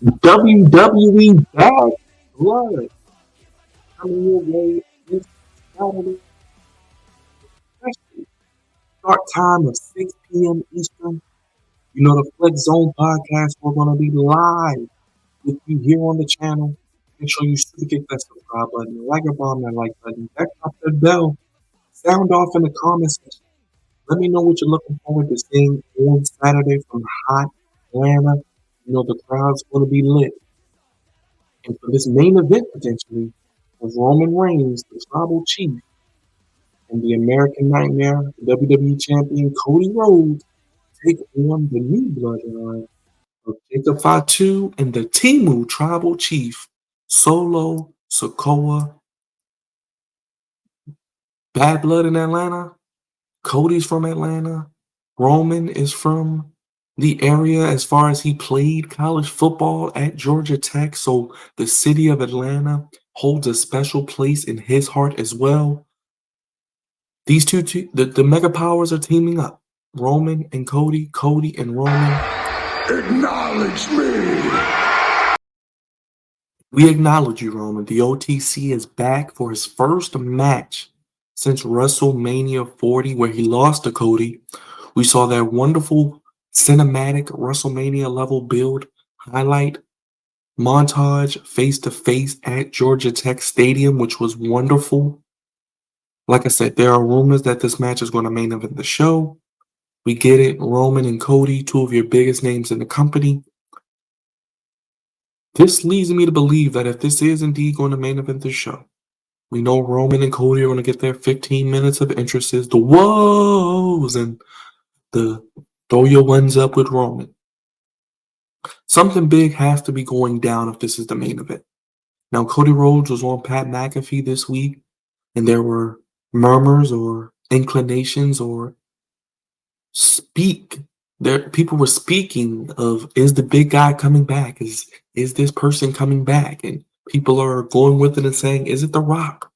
WWE Bad Blood coming your way this Saturday. Start time of 6 p.m. Eastern. You know the Flex Zone podcast. We're gonna be live with you here on the channel. Make sure you super kick that subscribe button, like a bomb that like button, back up that bell, sound off in the comments section. Let me know what you're looking forward to seeing on Saturday from hot Atlanta. You know the crowd's gonna be lit. And for this main event potentially, of Roman Reigns, the tribal chief, and the American Nightmare, WWE Champion Cody Rhodes take on the new bloodline of Jacob Fatu and the Timu tribal chief, Solo Sikoa. Bad blood in Atlanta. Cody's from Atlanta. Roman is from the area as far as he played college football at Georgia Tech. So the city of Atlanta holds a special place in his heart as well. These the mega powers are teaming up. Roman and Cody, Cody and Roman. Acknowledge me. We acknowledge you, Roman. The OTC is back for his first match since WrestleMania 40, where he lost to Cody. We saw that wonderful cinematic WrestleMania level build highlight montage face to face at Georgia Tech Stadium, which was wonderful. Like I said, there are rumors that this match is going to main event the show. We get it. Roman and Cody, two of your biggest names in the company. This leads me to believe that if this is indeed going to main event the show, we know Roman and Cody are going to get their 15 minutes of entrances, the whoas, and the throw your ones up with Roman. Something big has to be going down if this is the main event. Now, Cody Rhodes was on Pat McAfee this week, and there were murmurs or inclinations or people were speaking of, is the big guy coming back? Is this person coming back? And people are going with it and saying, is it The Rock?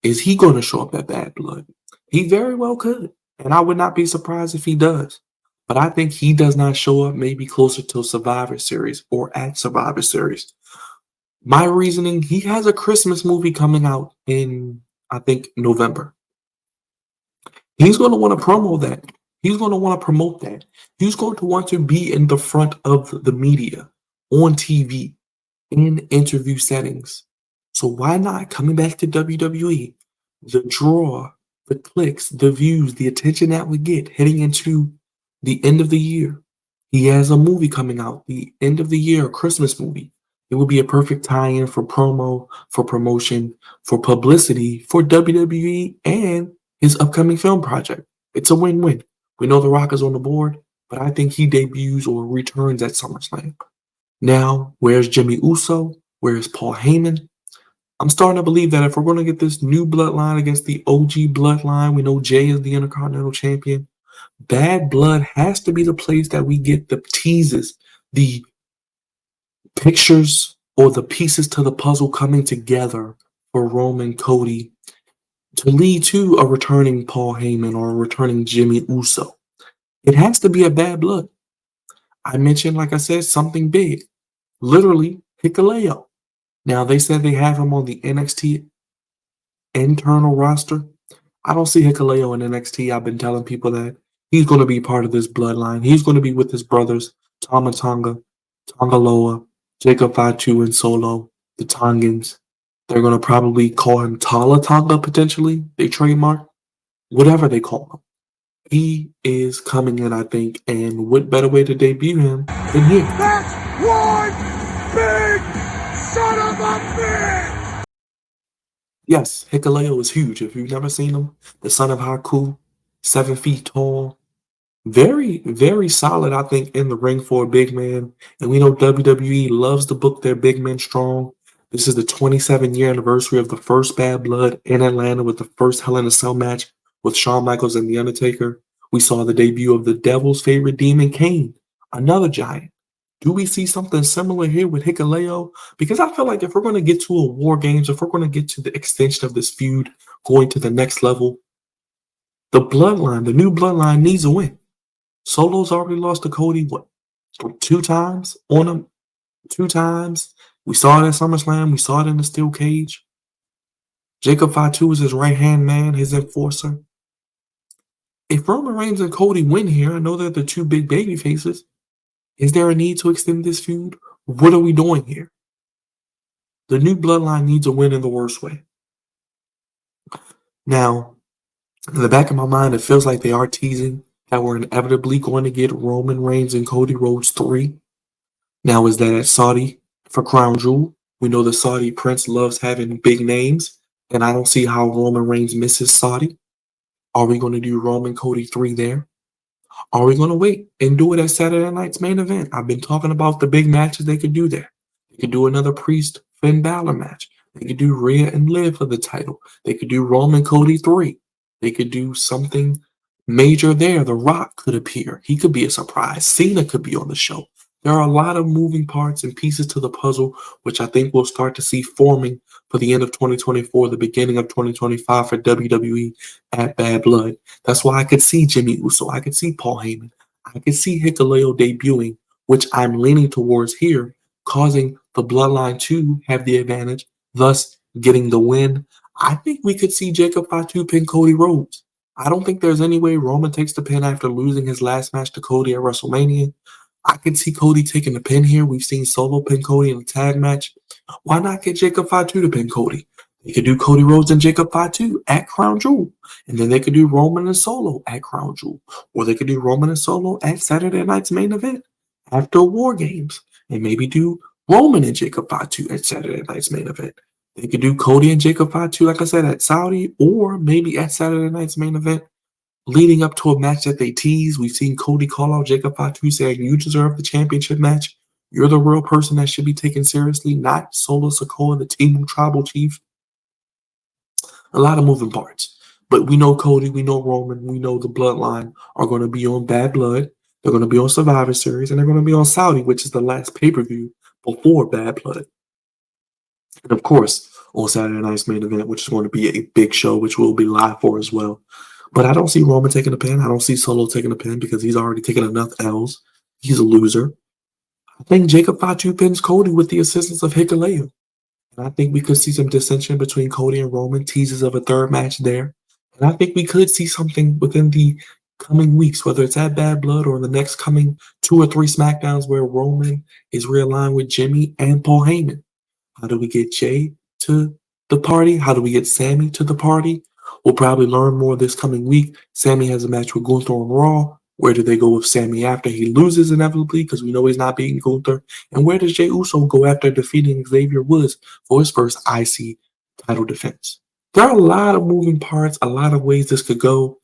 Is he going to show up at Bad Blood? He very well could, and I would not be surprised if he does. But I think he does not show up maybe closer to Survivor Series or at Survivor Series. My reasoning, he has a Christmas movie coming out in, I think, November. He's going to want to promo that. He's going to want to promote that. He's going to want to be in the front of the media, on TV, in interview settings. So why not coming back to WWE? The draw, the clicks, the views, the attention that we get heading into the end of the year. He has a movie coming out, the end of the year, a Christmas movie. It would be a perfect tie-in for promo, for promotion, for publicity, for WWE and his upcoming film project. It's a win-win. We know The Rock is on the board, but I think he debuts or returns at SummerSlam. Now, where's Jimmy Uso? Where's Paul Heyman? I'm starting to believe that if we're going to get this new bloodline against the OG bloodline, we know Jay is the Intercontinental Champion. Bad Blood has to be the place that we get the teases, the pictures or the pieces to the puzzle coming together for Roman Cody to lead to a returning Paul Heyman or a returning Jimmy Uso. It has to be a Bad Blood. I mentioned, like I said, something big. Literally, Hikuleo. Now, they said they have him on the NXT internal roster. I don't see Hikuleo in NXT. I've been telling people that he's going to be part of this bloodline. He's going to be with his brothers, Tama Tonga, Tongaloa, Jacob Fatu, and Solo, the Tongans. They're going to probably call him Tala Tonga, potentially. They trademark. Whatever they call him. He is coming in, I think, and what better way to debut him than here? That's one big son of a bitch! Yes, Hikuleo is huge. If you've never seen him, the son of Haku, 7 feet tall, very, very solid, I think, in the ring for a big man. And we know WWE loves to book their big men strong. This is the 27-year anniversary of the first Bad Blood in Atlanta with the first Hell in a Cell match with Shawn Michaels and The Undertaker. We saw the debut of the Devil's favorite demon, Kane, another giant. Do we see something similar here with Hikuleo? Because I feel like if we're going to get to a War Games, if we're going to get to the extension of this feud, going to the next level, the bloodline, the new bloodline needs a win. Solo's already lost to Cody, what, 2 times on 2 times. We saw it at SummerSlam. We saw it in the steel cage. Jacob Fatu is his right-hand man, his enforcer. If Roman Reigns and Cody win here, I know they're the two big baby faces. Is there a need to extend this feud? What are we doing here? The new bloodline needs a win in the worst way. Now, in the back of my mind, it feels like they are teasing that we're inevitably going to get Roman Reigns and Cody Rhodes 3. Now, is that at Saudi for Crown Jewel? We know the Saudi prince loves having big names, and I don't see how Roman Reigns misses Saudi. Are we going to do Roman Cody 3 there? Are we going to wait and do it at Saturday night's main event? I've been talking about the big matches they could do there. They could do another Priest Finn Balor match. They could do Rhea and Liv for the title. They could do Roman Cody 3. They could do something major there. The Rock could appear. He could be a surprise. Cena could be on the show. There are a lot of moving parts and pieces to the puzzle, which I think we'll start to see forming for the end of 2024, the beginning of 2025 for WWE at Bad Blood. That's why I could see Jimmy Uso. I could see Paul Heyman. I could see Hikuleo debuting, which I'm leaning towards here, causing the Bloodline to have the advantage, thus getting the win. I think we could see Jacob Fatu pin Cody Rhodes. I don't think there's any way Roman takes the pin after losing his last match to Cody at WrestleMania. I can see Cody taking the pin here. We've seen Solo pin Cody in a tag match. Why not get Jacob Fatu to pin Cody? They could do Cody Rhodes and Jacob Fatu at Crown Jewel. And then they could do Roman and Solo at Crown Jewel. Or they could do Roman and Solo at Saturday night's main event after War Games. And maybe do Roman and Jacob Fatu at Saturday night's main event. They could do Cody and Jacob Fatu, like I said, at Saudi, or maybe at Saturday night's main event, leading up to a match that they tease. We've seen Cody call out Jacob Fatu saying, "You deserve the championship match. You're the real person that should be taken seriously, not Solo Sikoa, the Team Tribal Chief." A lot of moving parts. But we know Cody, we know Roman, we know the Bloodline are going to be on Bad Blood. They're going to be on Survivor Series, and they're going to be on Saudi, which is the last pay-per-view before Bad Blood. And of course, on Saturday night's main event, which is going to be a big show, which we'll be live for as well. But I don't see Roman taking a pin. I don't see Solo taking a pin because he's already taken enough L's. He's a loser. I think Jacob Fatu pins Cody with the assistance of Hikuleo. And I think we could see some dissension between Cody and Roman, teases of a third match there. And I think we could see something within the coming weeks, whether it's at Bad Blood or in the next coming 2 or 3 SmackDowns where Roman is realigned with Jimmy and Paul Heyman. How do we get Jay to the party? How do we get Sammy to the party? We'll probably learn more this coming week. Sammy has a match with Gunther on Raw. Where do they go with Sammy after he loses inevitably? Because we know he's not beating Gunther. And where does Jey Uso go after defeating Xavier Woods for his first IC title defense? There are a lot of moving parts, a lot of ways this could go.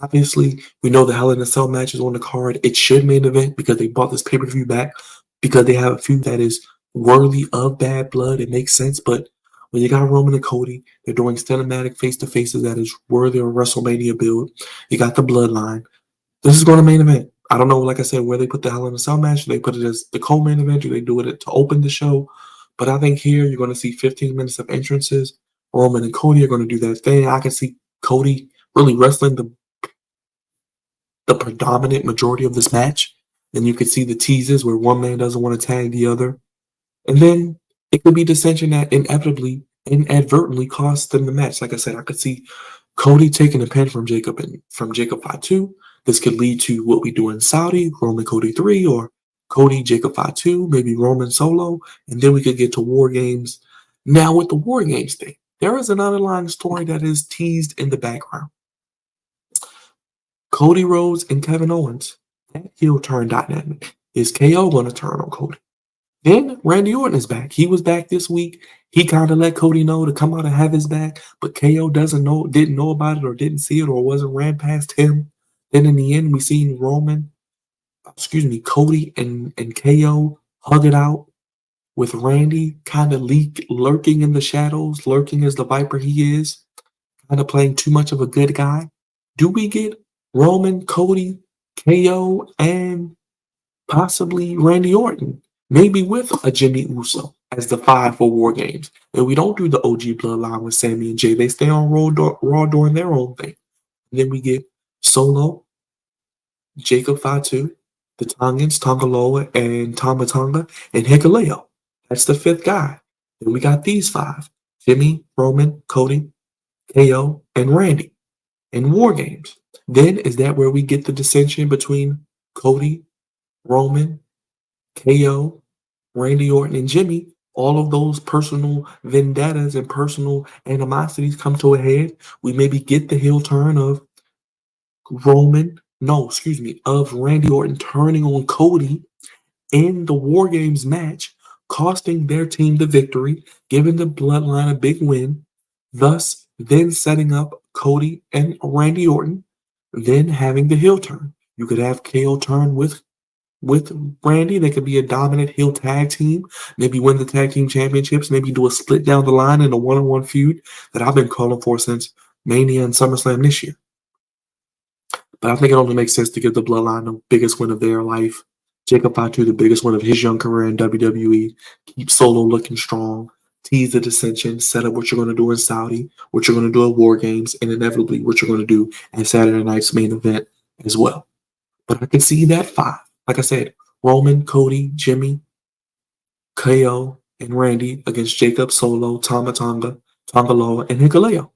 Obviously, we know the Hell in a Cell match is on the card. It should main event because they bought this pay-per-view back because they have a feud that is worthy of Bad Blood. It makes sense, but when you got Roman and Cody, they're doing cinematic face-to-faces that is worthy of a WrestleMania build. You got the Bloodline. This is going to main event. I don't know, like I said, where they put the Hell in a Cell match. Do they put it as the co-main event? Do they do it to open the show? But I think here you're going to see 15 minutes of entrances. Roman and Cody are going to do that thing. I can see Cody really wrestling the predominant majority of this match. And you could see the teases where one man doesn't want to tag the other. And then it could be dissension that inevitably, inadvertently costs them the match. Like I said, I could see Cody taking a pin from Jacob Fatu. This could lead to what we do in Saudi, Roman Cody 3, or Cody Jacob Fatu, maybe Roman Solo, and then we could get to War Games. Now with the War Games thing, there is an underlying story that is teased in the background. Cody Rhodes and Kevin Owens, that heel turn dynamic. Is KO going to turn on Cody? Then Randy Orton is back. He was back this week. He kind of let Cody know to come out and have his back, but KO didn't know about it or didn't see it or wasn't ran past him. Then in the end, we seen Cody and KO hug it out with Randy kind of lurking in the shadows, lurking as the Viper he is, kind of playing too much of a good guy. Do we get Roman, Cody, KO, and possibly Randy Orton? Maybe with a Jimmy Uso as the 5 for War Games. And we don't do the OG bloodline with Sammy and Jay. They stay on Raw doing their own thing. And then we get Solo, Jacob Fatu, the Tongans, Tongaloa, and Tonga, and Hikuleo. That's the fifth guy. Then we got these five: Jimmy, Roman, Cody, KO, and Randy in War Games. Then is that where we get the dissension between Cody, Roman, KO, Randy Orton, and Jimmy? All of those personal vendettas and personal animosities come to a head. We maybe get the heel turn of of Randy Orton turning on Cody in the War Games match, costing their team the victory, giving the Bloodline a big win, thus then setting up Cody and Randy Orton, then having the heel turn. You could have KO turn with Randy. They could be a dominant heel tag team, maybe win the tag team championships, maybe do a split down the line in a one-on-one feud that I've been calling for since Mania and SummerSlam this year. But I think it only makes sense to give the Bloodline the biggest win of their life. Jacob Fatu, the biggest win of his young career in WWE. Keep Solo looking strong. Tease the dissension. Set up what you're going to do in Saudi, what you're going to do at War Games, and inevitably what you're going to do at Saturday night's main event as well. But I can see that five. Like I said, Roman, Cody, Jimmy, KO, and Randy against Jacob, Solo, Tonga, Tongaloa, and Hikuleo.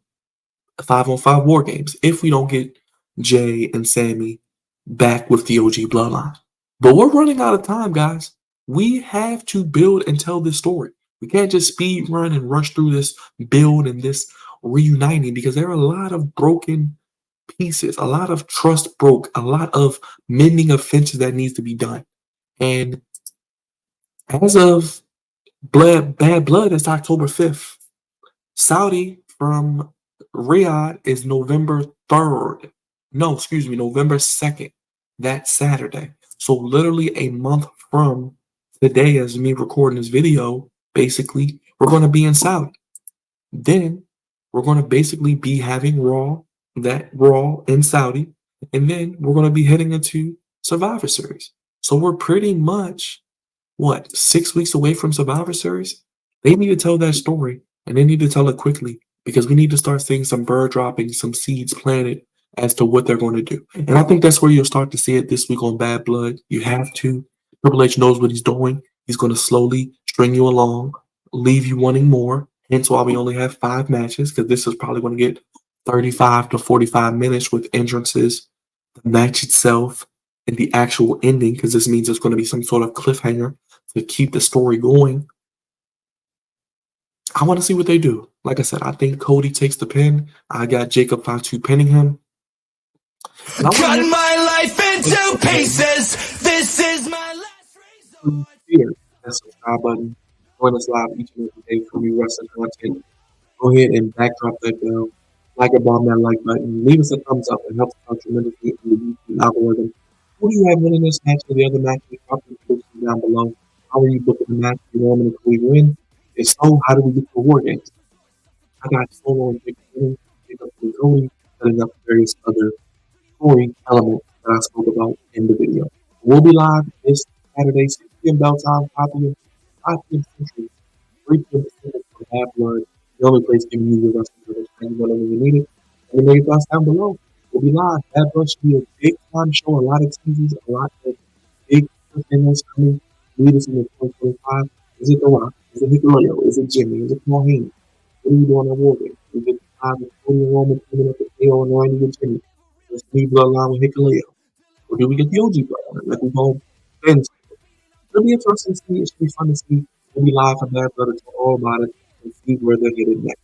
5-on-5 War Games. If we don't get Jay and Sammy back with the OG Bloodline. But we're running out of time, guys. We have to build and tell this story. We can't just speed run and rush through this build and this reuniting because there are a lot of broken pieces, a lot of trust broke, a lot of mending of fences that needs to be done. And as of Bad Blood, it's October 5th. Saudi from Riyadh is November 3rd. No, excuse me, November 2nd. That Saturday. So literally a month from today, as me recording this video, basically, we're going to be in Saudi. Then we're going to basically be having Raw in Saudi. And then we're going to be heading into Survivor Series. So we're pretty much, 6 weeks away from Survivor Series? They need to tell that story, and they need to tell it quickly because we need to start seeing some bird dropping, some seeds planted as to what they're going to do. And I think that's where you'll start to see it this week on Bad Blood. You have to. Triple H knows what he's doing. He's going to slowly string you along, leave you wanting more. Hence why we only have 5 matches, because this is probably going to get 35 to 45 minutes with entrances, the match itself, and the actual ending, because this means it's going to be some sort of cliffhanger to keep the story going. I want to see what they do. Like I said, I think Cody takes the pin. I got Jacob Fatu pinning him. Cut my life into pieces. This is my last resort. That subscribe button. Join us live each and every day for new wrestling content. Go ahead and backdrop that bell. Like and bomb that like button. Leave us a thumbs up. It helps out tremendously in the YouTube algorithm. Who do you have winning this match or the other matches? Drop the description down below. How are you booking the match? Do you want me to Cody win? If so, how do we get to the War Games? I got Solo and Jacob winning, Jacob and Cody, setting up various other story elements that I spoke about in the video. We'll be live this Saturday, 6 p.m. bell time, 5 p.m. Central, 3 p.m. Pacific for Bad Blood, the only place giving you your wrestling footage and whenever you need it. And make your thoughts down below. We'll be live. Bad Blood should be a big time show, a lot of teasers, a lot of big things coming. Lead us in the 2025. Is it The Rock? Is it Hikuleo? Is it Jimmy? Is it Paul Heyman? What are you doing on War Games? We get 5 and 20 and Roman coming up with KO and Randy and Jimmy. There's the bloodline with Hikuleo. Or do we get the OG bloodline? Like we've all been. It'll be interesting to see. It should be fun to see. We'll be live from Bad Blood to talk all about it and see where they're headed next.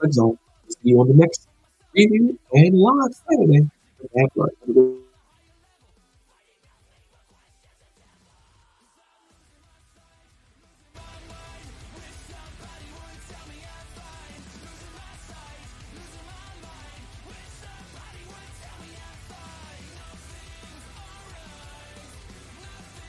Let's go. See you on the next review and live Saturday for Bad Blood.